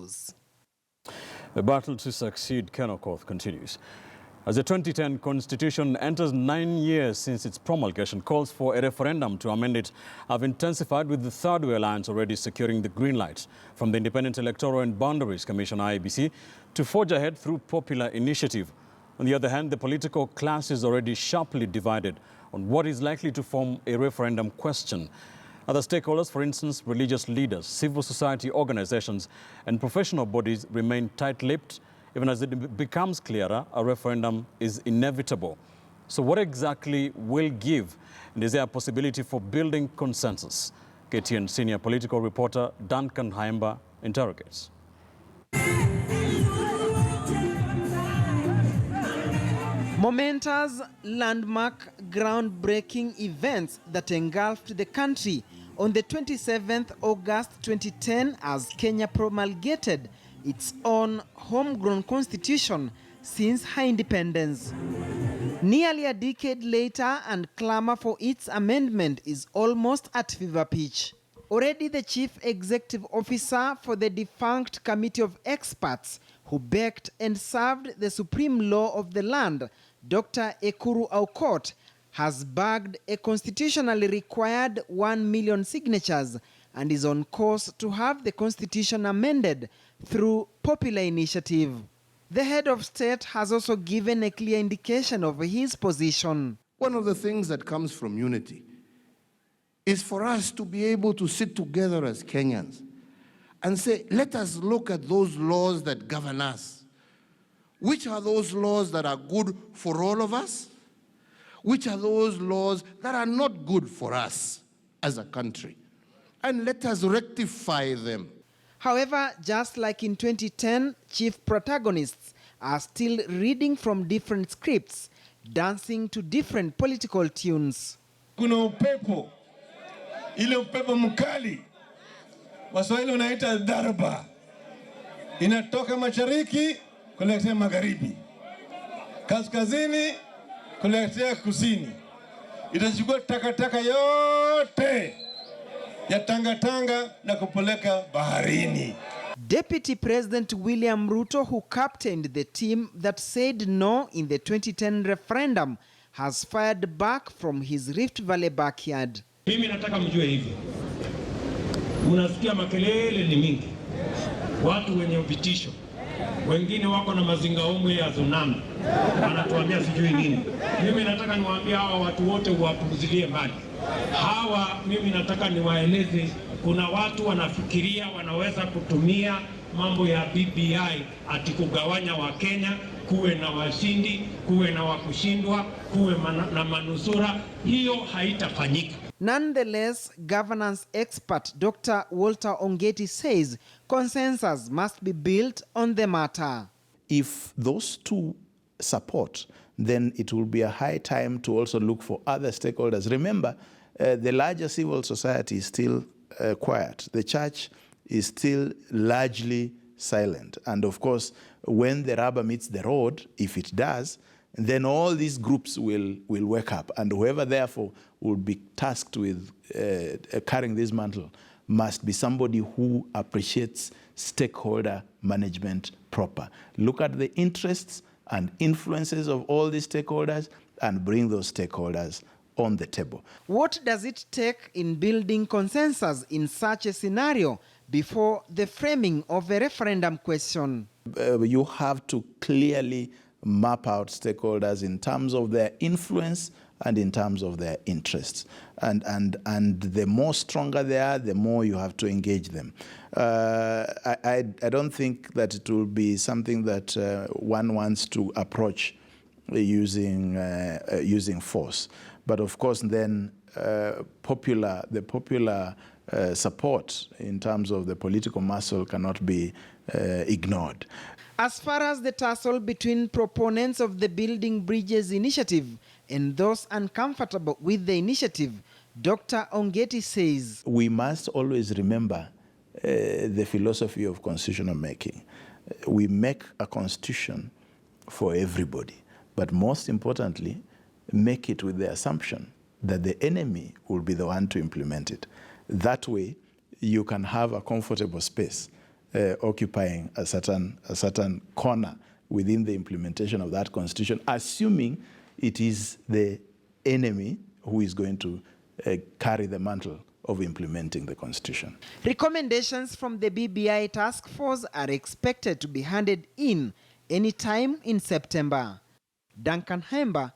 News. The battle to succeed Ken Okoth continues. As the 2010 Constitution enters 9 years since its promulgation, calls for a referendum to amend it have intensified, with the Third Way Alliance already securing the green light from the Independent Electoral and Boundaries Commission (IEBC) to forge ahead through popular initiative. On the other hand, the political class is already sharply divided on what is likely to form a referendum question. Other stakeholders, for instance, religious leaders, civil society organizations and professional bodies, remain tight-lipped. Even as it becomes clearer, a referendum is inevitable. So what exactly will give? And is there a possibility for building consensus? KTN senior political reporter Duncan Haemba interrogates. Momentous, landmark, groundbreaking events that engulfed the country on the 27th August 2010 as Kenya promulgated its own homegrown constitution since her independence. Nearly a decade later, and clamor for its amendment is almost at fever pitch. Already the chief executive officer for the defunct committee of experts who backed and served the supreme law of the land, Dr. Ekuru Aukot, has bagged a constitutionally required 1 million signatures and is on course to have the constitution amended through popular initiative. The head of state has also given a clear indication of his position. One of the things that comes from unity is for us to be able to sit together as Kenyans and say, let us look at those laws that govern us. Which are those laws that are good for all of us? Which are those laws that are not good for us as a country? And let us rectify them. However, just like in 2010, chief protagonists are still reading from different scripts, dancing to different political tunes. Kuna upepo, ile upepo mkali, Waswahili unaita dharba, inatoka mashariki kuelekea magharibi, kaskazini kuelekea kusini. Itachukua takataka yote ya Tanga na kupeleka baharini. Deputy President William Ruto, who captained the team that said no in the 2010 referendum, has fired back from his Rift Valley backyard. Mimi nataka mjue hivi. Unasikia makelele ni mingi. Watu wenye upitisho. Wengine wako na mazingaomu ya tsunami. Wanatuambia sijui nini. Mimi nataka niwaambie hawa watu wote uwapuuzilie mbali. Hawa mimi nataka niwaeleze, kuna watu wanafikiria wanaweza kutumia mambo ya BBI ati kugawanya Wakenya, kuwe na washindi, kuwe na wakushindwa, kuwe na manusura. Hiyo haitafanyika. Nonetheless, governance expert Dr. Walter Ongeti says consensus must be built on the matter. If those two support, then it will be a high time to also look for other stakeholders. Remember, the larger civil society is still quiet. The church is still largely silent. And of course, when the rubber meets the road, if it does, then all these groups will wake up. And whoever therefore will be tasked with carrying this mantle must be somebody who appreciates stakeholder management proper. Look at the interests and influences of all these stakeholders and bring those stakeholders on the table. What does it take in building consensus in such a scenario before the framing of a referendum question? You have to clearly map out stakeholders in terms of their influence and in terms of their interests. And the more stronger they are, the more you have to engage them. I don't think that it will be something that one wants to approach using force. But of course, then the popular support in terms of the political muscle cannot be ignored. As far as the tussle between proponents of the Building Bridges initiative and those uncomfortable with the initiative, Dr. Ongeti says, we must always remember the philosophy of constitutional making. We make a constitution for everybody, but most importantly, make it with the assumption that the enemy will be the one to implement it. That way, you can have a comfortable space occupying a certain corner within the implementation of that constitution, assuming it is the enemy who is going to carry the mantle of implementing the constitution. Recommendations from the BBI task force are expected to be handed in any time in September. Duncan Hemba,